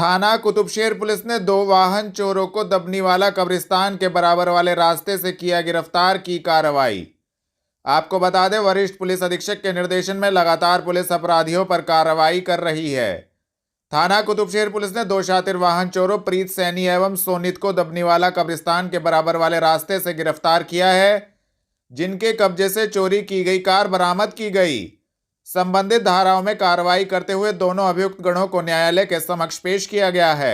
थाना कुतुबशेर पुलिस ने 2 वाहन चोरों को दबनीवाला कब्रिस्तान के बराबर वाले रास्ते से किया गिरफ्तार की कार्रवाई। आपको बता दें, वरिष्ठ पुलिस अधीक्षक के निर्देशन में लगातार पुलिस अपराधियों पर कार्रवाई कर रही है। थाना कुतुबशेर पुलिस ने 2 शातिर वाहन चोरों प्रीत सैनी एवं सोनित को दबनीवाला कब्रिस्तान के बराबर वाले रास्ते से गिरफ्तार किया है, जिनके कब्जे से चोरी की गई कार बरामद की गई। संबंधित धाराओं में कार्रवाई करते हुए दोनों अभियुक्त गणों को न्यायालय के समक्ष पेश किया गया है।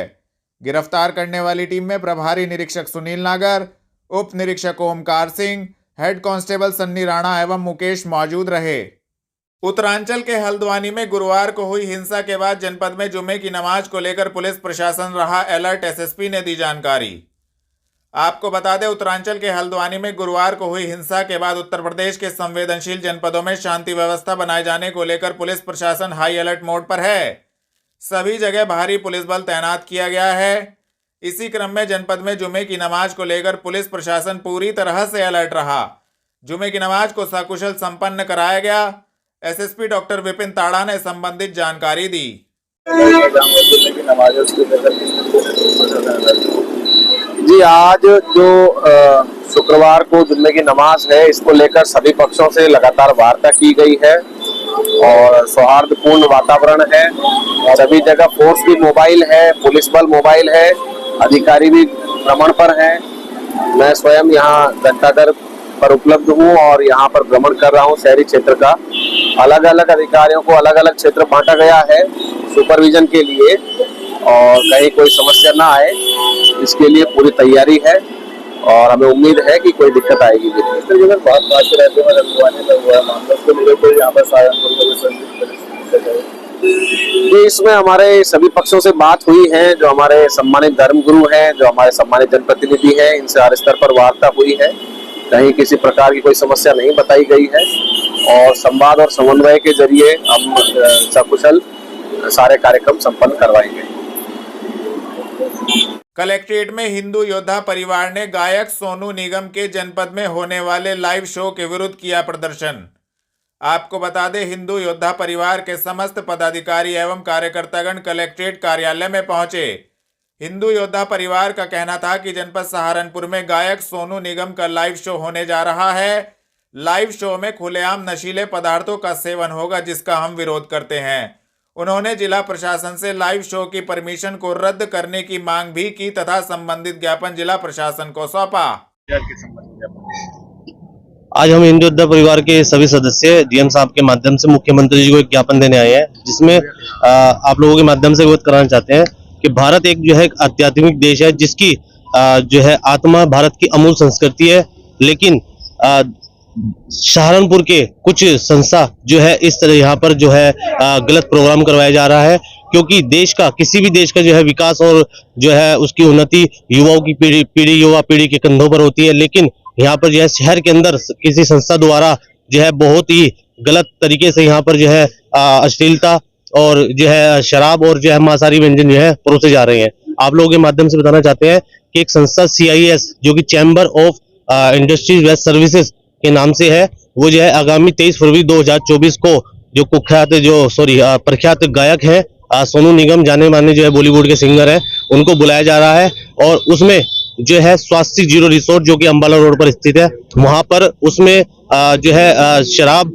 गिरफ्तार करने वाली टीम में प्रभारी निरीक्षक सुनील नागर, उप निरीक्षक ओमकार सिंह, हेड कांस्टेबल सन्नी राणा एवं मुकेश मौजूद रहे। उत्तरांचल के हल्द्वानी में गुरुवार को हुई हिंसा के बाद जनपद में जुम्मे की नमाज को लेकर पुलिस प्रशासन रहा अलर्ट, एसएसपी ने दी जानकारी। आपको बता दें, उत्तरांचल के हल्द्वानी में गुरुवार को हुई हिंसा के बाद उत्तर प्रदेश के संवेदनशील जनपदों में शांति व्यवस्था बनाए जाने को लेकर पुलिस प्रशासन हाई अलर्ट मोड पर है। सभी जगह भारी पुलिस बल तैनात किया गया है। इसी क्रम में जनपद में जुम्मे की नमाज को लेकर पुलिस प्रशासन पूरी तरह से अलर्ट रहा। जुम्मे की नमाज को सकुशल संपन्न कराया गया। एसएसपी डॉक्टर विपिन ताड़ा ने संबंधित जानकारी दी। जी, आज जो शुक्रवार को जुम्मे की नमाज है, इसको लेकर सभी पक्षों से लगातार वार्ता की गई है और सौहार्दपूर्ण वातावरण है। सभी जगह फोर्स भी मोबाइल है, पुलिस बल मोबाइल है, अधिकारी भी भ्रमण पर हैं। मैं स्वयं यहाँ घंटाघर पर उपलब्ध हूँ और यहाँ पर भ्रमण कर रहा हूँ शहरी क्षेत्र का। अलग अलग अधिकारियों को अलग अलग क्षेत्र बांटा गया है सुपरविजन के लिए, और कहीं कोई समस्या ना आए इसके लिए पूरी तैयारी है और हमें उम्मीद है कि कोई दिक्कत आएगी नहीं। इसमें हमारे सभी पक्षों से बात हुई है, जो हमारे सम्मानित धर्मगुरु हैं, जो हमारे सम्मानित जनप्रतिनिधि हैं, इनसे हर स्तर पर वार्ता हुई है। कहीं किसी प्रकार की कोई समस्या नहीं बताई गई है और संवाद और समन्वय के जरिए हम सकुशल सारे कार्यक्रम संपन्न करवाएंगे। कलेक्ट्रेट में हिंदू योद्धा परिवार ने गायक सोनू निगम के जनपद में होने वाले लाइव शो के विरुद्ध किया प्रदर्शन। आपको बता दें, हिंदू योद्धा परिवार के समस्त पदाधिकारी एवं कार्यकर्तागण कलेक्ट्रेट कार्यालय में पहुंचे। हिंदू योद्धा परिवार का कहना था कि जनपद सहारनपुर में गायक सोनू निगम का लाइव शो होने जा रहा है। लाइव शो में खुलेआम नशीले पदार्थों का सेवन होगा, जिसका हम विरोध करते हैं। उन्होंने जिला प्रशासन से लाइव शो की परमिशन को रद्द करने की मांग भी की तथा संबंधित ज्ञापन जिला प्रशासन को सौंपा। आज हम हिंदू योद्धा परिवार के सभी सदस्य डीएम साहब के माध्यम से मुख्यमंत्री जी को एक ज्ञापन देने आए हैं, जिसमें आप लोगों के माध्यम से अवगत कराना चाहते हैं कि भारत एक जो है आध्यात्मिक देश है, जिसकी जो है आत्मा भारत की अमूल संस्कृति है। लेकिन सहारनपुर के कुछ संस्था जो है इस तरह यहाँ पर जो है गलत प्रोग्राम करवाया जा रहा है, क्योंकि देश का किसी भी देश का जो है विकास और जो है उसकी उन्नति युवाओं की युवा पीढ़ी के कंधों पर होती है। लेकिन यहाँ पर जो है शहर के अंदर किसी संस्था द्वारा जो है बहुत ही गलत तरीके से यहाँ पर जो है अश्लीलता और जो है शराब और जो है मांसाहारी व्यंजन जो है परोसे जा रहे हैं। आप लोगों के माध्यम से बताना चाहते हैं कि एक संस्था CIS जो कि chamber of industries west services के नाम से है, वो जो है आगामी 23 फरवरी 2024 को जो प्रख्यात गायक है सोनू निगम, जाने माने जो है बॉलीवुड के सिंगर हैं, उनको बुलाया जा रहा है। और उसमें जो है स्वास्थ्य जीरो रिसोर्ट जो कि अंबाला रोड पर स्थित है, वहां पर उसमें जो है शराब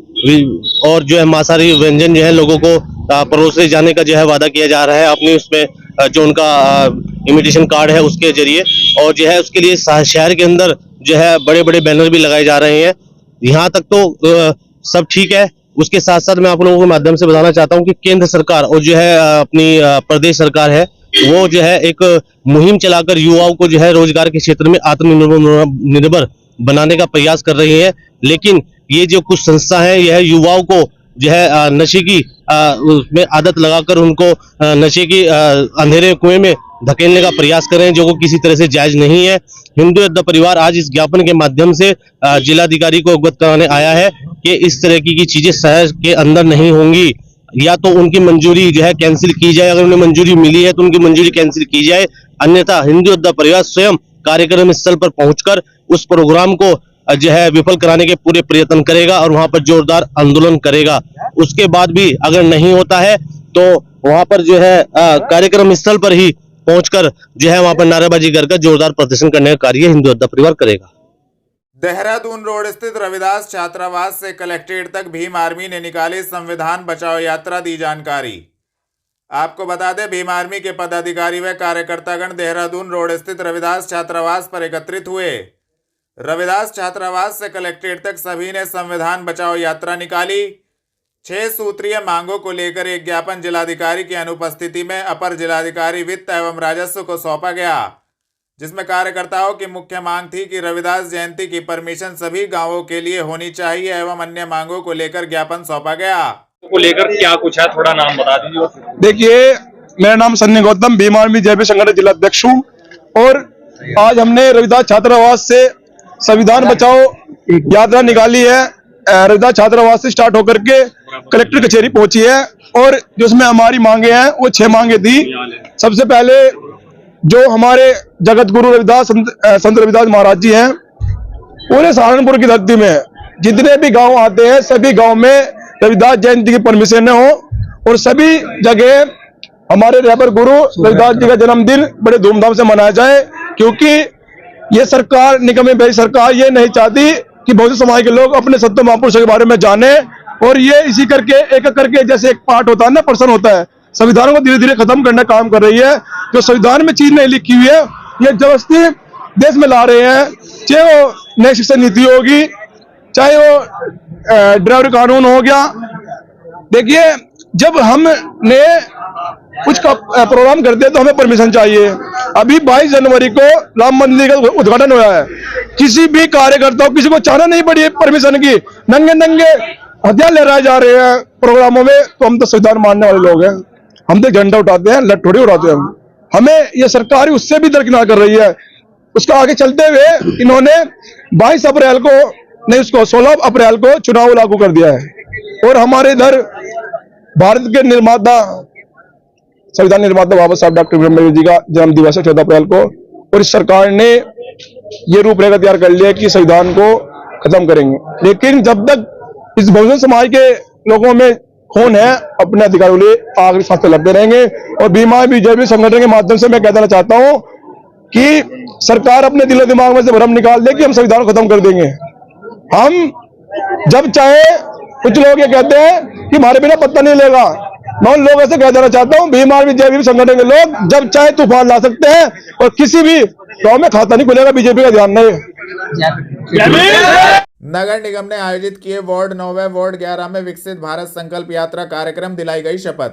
और जो है मांसाहारी व्यंजन जो है लोगों को परोसे जाने का जो है वादा किया जा रहा है अपने उसमें जो उनका इमिटेशन कार्ड है उसके जरिए। और जो है उसके लिए शहर के अंदर जो है बड़े बड़े बैनर भी लगाए जा रहे हैं। यहाँ तक तो सब ठीक है। उसके साथ साथ मैं आप लोगों के माध्यम से बताना चाहता हूँ कि केंद्र सरकार और जो है अपनी प्रदेश सरकार है, वो जो है एक मुहिम चलाकर युवाओं को जो है रोजगार के क्षेत्र में आत्मनिर्भर बनाने का प्रयास कर रही है। लेकिन ये जो कुछ संस्था है, यह युवाओं को जो है नशे की उसमें आदत लगाकर उनको नशे की अंधेरे कुएं में धकेलने का प्रयास कर रहे हैं, जो को किसी तरह से जायज नहीं है। हिंदू योद्धा परिवार आज इस ज्ञापन के माध्यम से जिलाधिकारी को अवगत कराने आया है कि इस तरह की चीजें शहर के अंदर नहीं होंगी। या तो उनकी मंजूरी जो है कैंसिल की जाए, अगर उन्हें मंजूरी मिली है तो उनकी मंजूरी कैंसिल की जाए, अन्यथा हिंदू योद्धा परिवार स्वयं कार्यक्रम स्थल पर पहुंचकर उस प्रोग्राम को जो है विफल कराने के पूरे प्रयत्न करेगा और वहां पर जोरदार आंदोलन करेगा। उसके बाद भी अगर नहीं होता है तो वहां पर जो है कार्यक्रम स्थल पर ही पहुंचकर जो है वहां पर नारेबाजी कर जोरदार प्रदर्शन करने का कार्य हिंदू योद्धा परिवार करेगा। देहरादून रोड स्थित रविदास छात्रावास से कलेक्ट्रेट तक भीम आर्मी ने निकाली संविधान बचाओ यात्रा, दी जानकारी। आपको बता दें, भीम आर्मी के पदाधिकारी व कार्यकर्तागण देहरादून रोड स्थित रविदास छात्रावास पर एकत्रित हुए। रविदास छात्रावास से कलेक्ट्रेट तक सभी ने संविधान बचाओ यात्रा निकाली। 6 सूत्रीय मांगों को लेकर एक ज्ञापन जिलाधिकारी की अनुपस्थिति में अपर जिलाधिकारी वित्त एवं राजस्व को सौंपा गया, जिसमें कार्यकर्ताओं की मुख्य मांग थी कि रविदास जयंती की परमिशन सभी गांवों के लिए होनी चाहिए एवं अन्य मांगों को लेकर ज्ञापन सौंपा गया। को लेकर क्या कुछ है, थोड़ा नाम बता दीजिए। देखिए, मेरा नाम सन्नी गौतम, भीम आर्मी जयपुर संगठन जिला अध्यक्ष हूँ और आज हमने रविदास छात्रावास से संविधान बचाओ यात्रा निकाली है। रविदास छात्रावास से स्टार्ट होकर के कलेक्टर कचहरी पहुंची है और जिसमें हमारी मांगे हैं वो 6 मांगे थी। सबसे पहले जो हमारे जगत गुरु रविदास संत रविदास महाराज जी हैं, पूरे सहारनपुर की धरती में जितने भी गांव आते हैं सभी गांव में रविदास जयंती की परमिशन हो और सभी जगह हमारे रहबर गुरु रविदास जी का जन्मदिन बड़े धूमधाम से मनाया जाए, क्योंकि ये सरकार निकम्मी बेई सरकार ये नहीं चाहती कि बहुजन समाज के लोग अपने सत्य महापुरुषों के बारे में जाने और ये इसी करके एक करके जैसे एक पार्ट होता है ना, पर्सन होता है, संविधान को धीरे धीरे खत्म करने का काम कर रही है। जो संविधान में चीज नहीं लिखी हुई है ये जबरदस्ती देश में ला रहे हैं, चाहे वो नई शिक्षा नीति होगी, चाहे वो ड्राइवर कानून हो गया। देखिए, जब हमने कुछ का प्रोग्राम करते हैं तो हमें परमिशन चाहिए। अभी 22 जनवरी को राम मंदिर का उद्घाटन हुआ है, किसी भी कार्यकर्ता को किसी को चाहना नहीं पड़ी परमिशन की, नंगे नंगे हथियार लहराए जा रहे हैं प्रोग्रामों में। तो हम तो संविधान मानने वाले लोग हैं, हम तो झंडा उठाते हैं, लठ थोड़ी उड़ाते हैं। हमें ये सरकार ही उससे भी दरकिनार कर रही है। उसका आगे चलते हुए इन्होंने 22 अप्रैल को नहीं, उसको 16 अप्रैल को चुनाव लागू कर दिया है और हमारे इधर भारत के निर्माता संविधान निर्माता बाबा साहब डॉक्टर भीम आर्मी जी का जन्म दिवस है 14 अप्रैल को, और इस सरकार ने ये रूपरेखा तैयार कर लिया कि संविधान को खत्म करेंगे। लेकिन जब तक इस बहुजन समाज के लोगों में खून है, अपने अधिकारों के लिए आखिरी सांस तक लड़ते रहेंगे। और भीम आर्मी जयपुर संगठन के माध्यम से मैं कहना चाहता हूँ कि सरकार अपने दिलो दिमाग में से भ्रम निकाल दे कि हम संविधान को खत्म कर देंगे। हम जब चाहे, कुछ लोग ये कहते हैं कि हमारे बिना पत्ता नहीं लेगा, मैं उन लोगों से कह देना चाहता हूँ भीम आर्मी जयपुर संगठन के लोग जब चाहे तूफान ला सकते हैं और किसी भी गांव में खाता नहीं खुलेगा, बीजेपी का ध्यान नहीं। नगर निगम ने आयोजित किए वार्ड 9 व वार्ड 11 में विकसित भारत संकल्प यात्रा कार्यक्रम, दिलाई गई शपथ।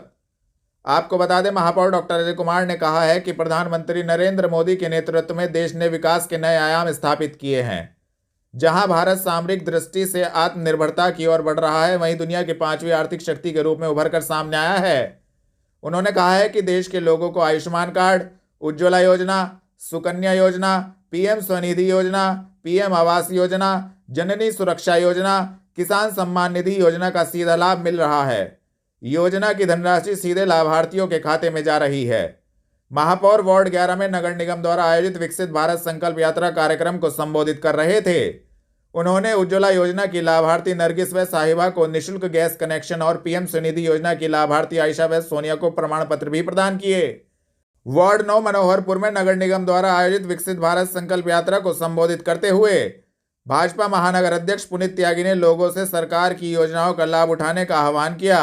आपको बता दें, महापौर डॉक्टर अजय कुमार ने कहा है कि प्रधानमंत्री नरेंद्र मोदी के नेतृत्व में देश ने विकास के नए आयाम स्थापित किए हैं। जहां भारत सामरिक दृष्टि से आत्मनिर्भरता की ओर बढ़ रहा है, वहीं दुनिया की 5वीं आर्थिक शक्ति के रूप में उभरकर सामने आया है। उन्होंने कहा है कि देश के लोगों को आयुष्मान कार्ड, उज्ज्वला योजना, सुकन्या योजना, पीएम स्वनिधि योजना, पीएम आवास योजना, जननी सुरक्षा योजना, किसान सम्मान निधि योजना का सीधा लाभ मिल रहा है। योजना की धनराशि सीधे लाभार्थियों के खाते में जा रही है। महापौर वार्ड 11 में नगर निगम द्वारा आयोजित विकसित भारत संकल्प यात्रा कार्यक्रम को संबोधित कर रहे थे। उन्होंने उज्ज्वला योजना की लाभार्थी नरगिस व साहिबा को निःशुल्क गैस कनेक्शन और पीएम स्वनिधि योजना की लाभार्थी आयशा व सोनिया को प्रमाण पत्र भी प्रदान किए। वार्ड 9 मनोहरपुर में नगर निगम द्वारा आयोजित विकसित भारत संकल्प यात्रा को संबोधित करते हुए भाजपा महानगर अध्यक्ष पुनीत त्यागी ने लोगों से सरकार की योजनाओं का लाभ उठाने का आह्वान किया।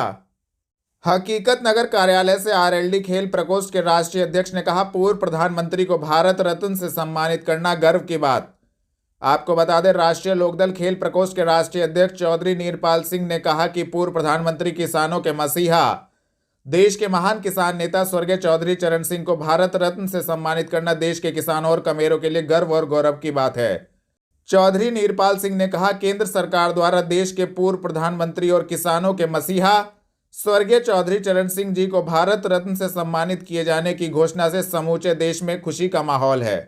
हकीकत नगर कार्यालय से आरएलडी खेल प्रकोष्ठ के राष्ट्रीय अध्यक्ष ने कहा, पूर्व प्रधानमंत्री को भारत रत्न से सम्मानित करना गर्व की बात। आपको बता दें, राष्ट्रीय लोकदल खेल प्रकोष्ठ के राष्ट्रीय अध्यक्ष चौधरी नीरपाल सिंह ने कहा कि पूर्व प्रधानमंत्री किसानों के मसीहा, देश के महान किसान नेता स्वर्गीय चौधरी चरण सिंह को भारत रत्न से सम्मानित करना देश के किसानों और कमेरों के लिए गर्व और गौरव की बात है। चौधरी नीरपाल सिंह ने कहा, केंद्र सरकार द्वारा देश के पूर्व प्रधानमंत्री और किसानों के मसीहा स्वर्गीय चौधरी चरण सिंह जी को भारत रत्न से सम्मानित किए जाने की घोषणा से समूचे देश में खुशी का माहौल है।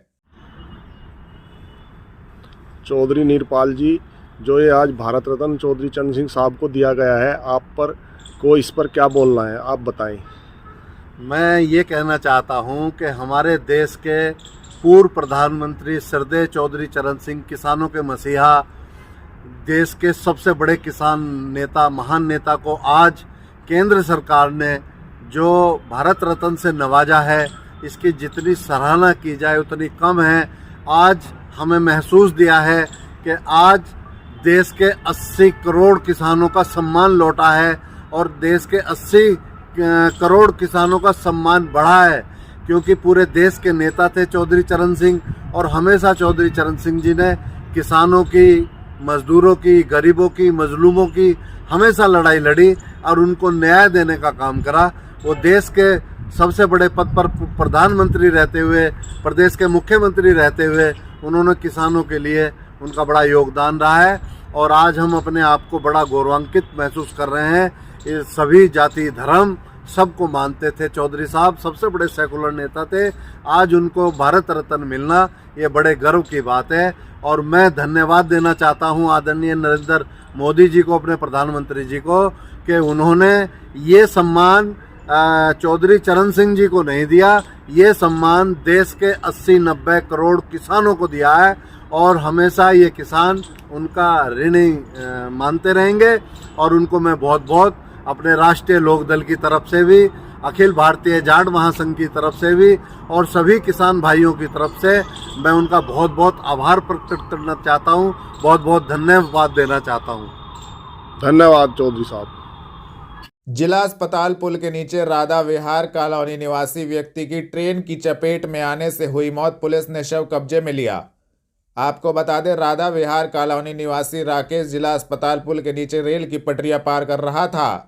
चौधरी नीरपाल जी, जो ये आज भारत रत्न चौधरी चरण सिंह साहब को दिया गया है, आप पर को इस पर क्या बोलना है, आप बताएं। मैं ये कहना चाहता हूँ कि हमारे देश के पूर्व प्रधानमंत्री श्रद्धेय चौधरी चरण सिंह, किसानों के मसीहा, देश के सबसे बड़े किसान नेता, महान नेता को आज केंद्र सरकार ने जो भारत रत्न से नवाजा है, इसकी जितनी सराहना की जाए उतनी कम है। आज हमें महसूस दिया है कि आज देश के 80 करोड़ किसानों का सम्मान लौटा है और देश के 80 करोड़ किसानों का सम्मान बढ़ा है, क्योंकि पूरे देश के नेता थे चौधरी चरण सिंह, और हमेशा चौधरी चरण सिंह जी ने किसानों की, मजदूरों की, गरीबों की, मजलूमों की हमेशा लड़ाई लड़ी और उनको न्याय देने का काम करा। वो देश के सबसे बड़े पद पर प्रधानमंत्री रहते हुए, प्रदेश के मुख्यमंत्री रहते हुए उन्होंने किसानों के लिए उनका बड़ा योगदान रहा है और आज हम अपने आप को बड़ा गौरवान्वित महसूस कर रहे हैं। ये सभी जाति धर्म सबको मानते थे। चौधरी साहब सबसे बड़े सेकुलर नेता थे। आज उनको भारत रत्न मिलना ये बड़े गर्व की बात है और मैं धन्यवाद देना चाहता हूँ आदरणीय नरेंद्र मोदी जी को, अपने प्रधानमंत्री जी को, कि उन्होंने ये सम्मान चौधरी चरण सिंह जी को नहीं दिया, ये सम्मान देश के 80-90 करोड़ किसानों को दिया है और हमेशा ये किसान उनका ऋणी मानते रहेंगे। और उनको मैं बहुत बहुत अपने राष्ट्रीय लोक दल की तरफ से भी, अखिल भारतीय जाट महासंघ की तरफ से भी और सभी किसान भाइयों की तरफ से मैं उनका बहुत बहुत आभार प्रकट करना चाहता हूँ, बहुत बहुत धन्यवाद देना चाहता हूँ। धन्यवाद चौधरी साहब। जिला अस्पताल पुल के नीचे राधा विहार कॉलोनी निवासी व्यक्ति की ट्रेन की चपेट में आने से हुई मौत, पुलिस ने शव कब्जे में लिया। आपको बता दें, राधा विहार कॉलोनी निवासी राकेश जिला अस्पताल पुल के नीचे रेल की पटरियां पार कर रहा था।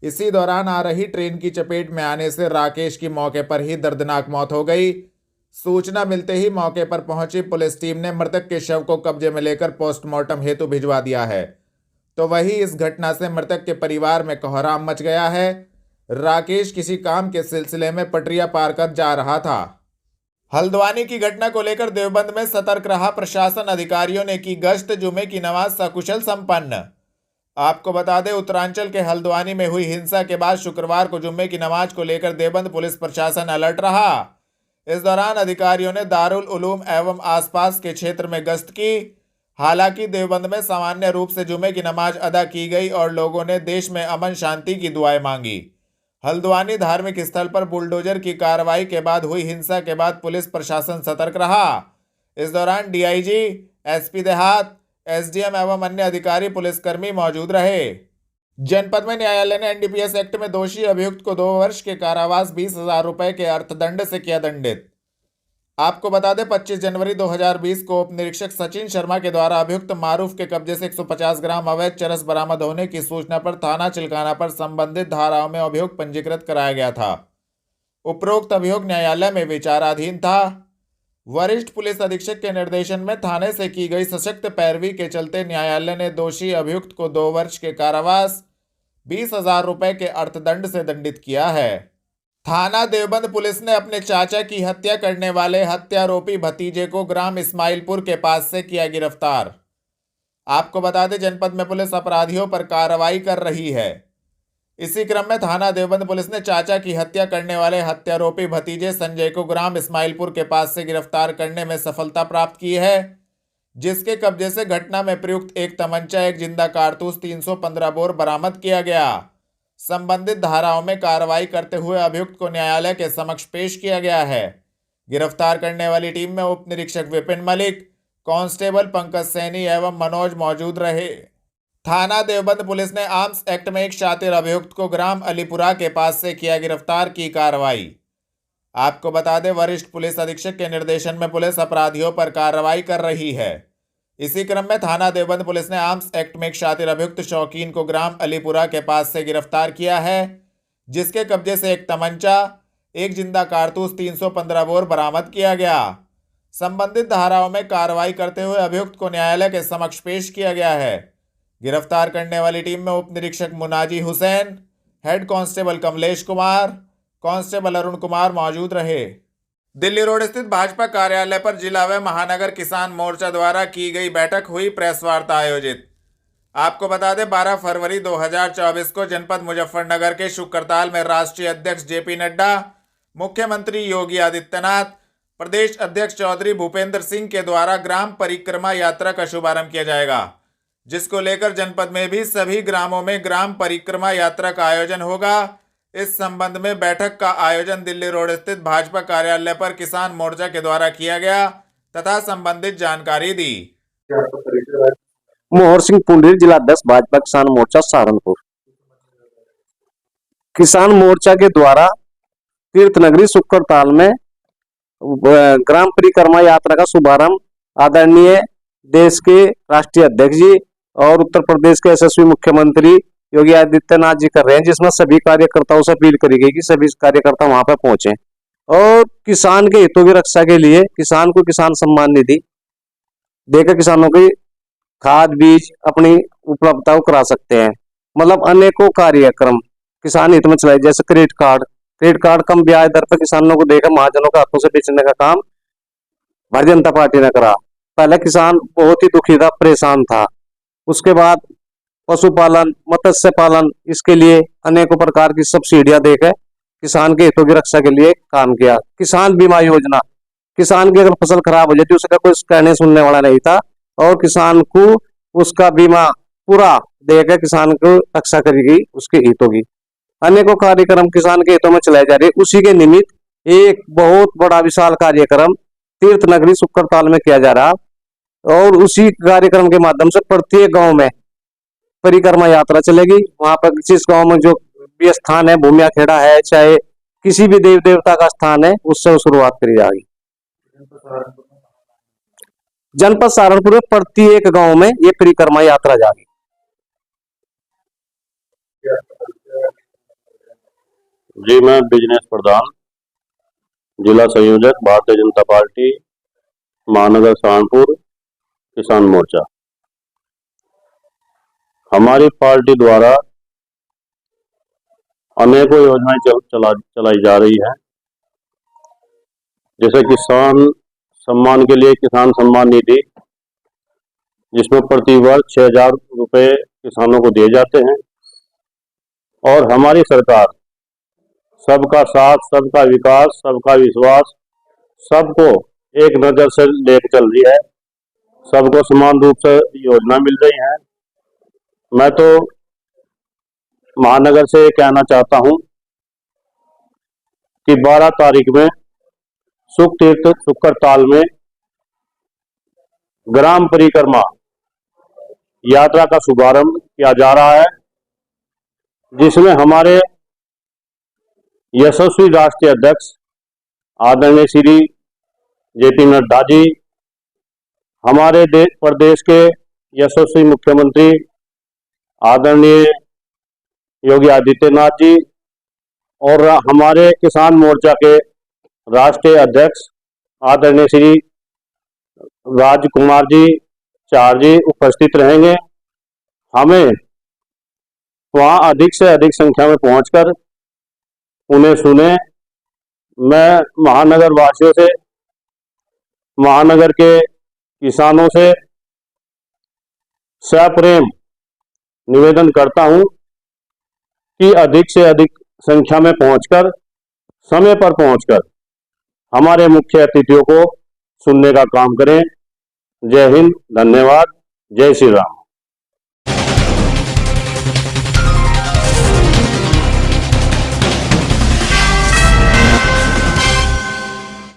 इसी दौरान आ रही ट्रेन की चपेट में आने से राकेश की मौके पर ही दर्दनाक मौत हो गई। सूचना मिलते ही मौके पर पहुंची पुलिस टीम ने मृतक के शव को कब्जे में लेकर पोस्टमार्टम हेतु भिजवा दिया है। तो वही इस घटना से मृतक के परिवार में कोहराम मच गया है। राकेश किसी काम के सिलसिले में पटरियां पार कर जा रहा था। हल्द्वानी की घटना को लेकर देवबंद में सतर्क रहा प्रशासन, अधिकारियों ने की गश्त, जुमे की नमाज सकुशल संपन्न। आपको बता दें, उत्तरांचल के हल्द्वानी में हुई हिंसा के बाद शुक्रवार को जुम्मे की नमाज को लेकर देवबंद पुलिस प्रशासन अलर्ट रहा। इस दौरान अधिकारियों ने दारुल उलूम एवं आसपास के क्षेत्र में गश्त की। हालांकि देवबंद में सामान्य रूप से जुमे की नमाज अदा की गई और लोगों ने देश में अमन शांति की दुआएं मांगी। हल्द्वानी धार्मिक स्थल पर बुलडोजर की कार्रवाई के बाद हुई हिंसा के बाद पुलिस प्रशासन सतर्क रहा। इस दौरान डीआईजी, एसपी देहात, एसडीएम एवं अन्य अधिकारी पुलिसकर्मी मौजूद रहे। जनपद में न्यायालय ने एनडीपीएस एक्ट में दोषी अभियुक्त को 2 वर्ष के कारावास 20,000 रुपए के अर्थदंड से किया दंडित। आपको बता दें, 25 जनवरी 2020 को उप निरीक्षक सचिन शर्मा के द्वारा अभियुक्त मारूफ के कब्जे से 150 ग्राम अवैध चरस बरामद होने की सूचना पर थाना चिलकाना पर संबंधित धाराओं में अभियोग पंजीकृत कराया गया था। उपरोक्त अभियोग न्यायालय में विचाराधीन था। वरिष्ठ पुलिस अधीक्षक के निर्देशन में थाने से की गई सशक्त पैरवी के चलते न्यायालय ने दोषी अभियुक्त को 2 वर्ष के कारावास 20,000 रुपए के अर्थदंड से दंडित किया है। थाना देवबंद पुलिस ने अपने चाचा की हत्या करने वाले हत्यारोपी भतीजे को ग्राम इस्माइलपुर के पास से किया गिरफ्तार। आपको बता दें, जनपद में पुलिस अपराधियों पर कार्रवाई कर रही है। इसी क्रम में थाना देवबंद पुलिस ने चाचा की हत्या करने वाले हत्यारोपी भतीजे संजय को ग्राम इस्माइलपुर के पास से गिरफ्तार करने में सफलता प्राप्त की है, जिसके कब्जे से घटना में प्रयुक्त एक तमंचा, एक जिंदा कारतूस, 315 बोर बरामद किया गया। संबंधित धाराओं में कार्रवाई करते हुए अभियुक्त को न्यायालय के समक्ष पेश किया गया है। गिरफ्तार करने वाली टीम में उप निरीक्षक विपिन मलिक, कांस्टेबल पंकज सैनी एवं मनोज मौजूद रहे। थाना देवबंद पुलिस ने आर्म्स एक्ट में एक शातिर अभियुक्त को ग्राम अलीपुरा के पास से किया गिरफ्तार की कार्रवाई। आपको बता दें, वरिष्ठ पुलिस अधीक्षक के निर्देशन में पुलिस अपराधियों पर कार्रवाई कर रही है। इसी क्रम में थाना देवबंद पुलिस ने आर्म्स एक्ट में एक शातिर अभियुक्त शौकीन को ग्राम अलीपुरा के पास से गिरफ्तार किया है, जिसके कब्जे से एक तमंचा, एक जिंदा कारतूस, 315 बोर बरामद किया गया। संबंधित धाराओं में कार्रवाई करते हुए अभियुक्त को न्यायालय के समक्ष पेश किया गया है। गिरफ्तार करने वाली टीम में उप निरीक्षक Munaji Hussain, head constable Kamlesh Kumar, constable Arun Kumar मौजूद रहे। दिल्ली रोड स्थित भाजपा कार्यालय पर जिला व महानगर किसान मोर्चा द्वारा की गई बैठक हुई, प्रेस वार्ता आयोजित। आपको बता दें, 12 फरवरी 2024 को जनपद मुजफ्फरनगर के शुक्रताल में राष्ट्रीय अध्यक्ष जेपी नड्डा, मुख्यमंत्री योगी आदित्यनाथ, प्रदेश अध्यक्ष चौधरी भूपेंद्र सिंह के द्वारा ग्राम परिक्रमा यात्रा का शुभारंभ किया जाएगा, जिसको लेकर जनपद में भी सभी ग्रामों में ग्राम परिक्रमा यात्रा का आयोजन होगा। इस संबंध में बैठक का आयोजन दिल्ली रोड स्थित भाजपा कार्यालय पर किसान मोर्चा के द्वारा किया गया तथा संबंधित जानकारी दी। मोहर सिंह पुंडीर, जिला अध्यक्ष भाजपा किसान मोर्चा सहारनपुर। किसान मोर्चा के द्वारा तीर्थ नगरी शुक्रताल में ग्राम परिक्रमा यात्रा का शुभारंभ आदरणीय देश के राष्ट्रीय अध्यक्ष जी और उत्तर प्रदेश के यशस्वी मुख्यमंत्री योगी आदित्यनाथ जी कर रहे हैं, जिसमें सभी कार्यकर्ताओं से अपील करी गई कि सभी कार्यकर्ता वहां पर पहुंचे और किसान के हितों की रक्षा के लिए किसान को किसान सम्मान निधि देकर किसानों की खाद बीज अपनी उपलब्धता को करा सकते हैं। मतलब अनेकों कार्यक्रम किसान हित में चलाए, जैसे क्रेडिट कार्ड कम ब्याज दर पर किसानों को देकर महाजनों के हाथों से बेचने का काम भारतीय जनता पार्टी ने करा। पहले किसान बहुत ही दुखी था, परेशान था। उसके बाद पशुपालन, मत्स्य पालन, इसके लिए अनेकों प्रकार की सब्सिडियां देकर किसान के हितों की रक्षा के लिए काम किया। किसान बीमा योजना, किसान की अगर फसल खराब हो जाती उसका कोई कहने सुनने वाला नहीं था और किसान को उसका बीमा पूरा देकर किसान को रक्षा करेगी उसके हितों की। अनेकों कार्यक्रम किसान के हितों में चलाए जा रहे। उसी के निमित्त एक बहुत बड़ा विशाल कार्यक्रम तीर्थ नगरी शुक्रताल में किया जा रहा और उसी कार्यक्रम के माध्यम से प्रत्येक गांव में परिक्रमा यात्रा चलेगी। वहां पर जिस गांव में जो भी स्थान है, भूमिया खेड़ा है, चाहे किसी भी देव देवता का स्थान है, उससे शुरुआत करी जाएगी। जनपद सहारनपुर में प्रत्येक गांव में ये परिक्रमा यात्रा जाएगी। जी, मैं बिजनेस प्रधान, जिला संयोजक, भारतीय जनता पार्टी, महानगर सहारनपुर, किसान मोर्चा। हमारी पार्टी द्वारा अनेकों योजनाएं चलाई जा रही है, जैसे किसान सम्मान के लिए किसान सम्मान निधि, जिसमें प्रति वर्ष 6,000 रुपए किसानों को दिए जाते हैं। और हमारी सरकार सबका साथ, सबका विकास, सबका विश्वास, सबको एक नजर से लेकर चल रही है। सबको समान रूप से योजना मिल रही है। मैं तो महानगर से कहना चाहता हूं कि 12 तारीख में सुख तीर्थ शुक्रताल में ग्राम परिक्रमा यात्रा का शुभारंभ किया जा रहा है, जिसमें हमारे यशस्वी राष्ट्रीय अध्यक्ष आदरणीय श्री जेपी नड्डा जी, हमारे प्रदेश के यशस्वी मुख्यमंत्री आदरणीय योगी आदित्यनाथ जी और हमारे किसान मोर्चा के राष्ट्रीय अध्यक्ष आदरणीय श्री राजकुमार जी चार जी उपस्थित रहेंगे। हमें वहां अधिक से अधिक संख्या में पहुंचकर उन्हें सुने। मैं महानगर वासियों से, महानगर के किसानों से सप्रेम निवेदन करता हूं कि अधिक से अधिक संख्या में पहुंचकर, समय पर पहुंचकर हमारे मुख्य अतिथियों को सुनने का काम करें। जय हिंद, धन्यवाद, जय श्री राम।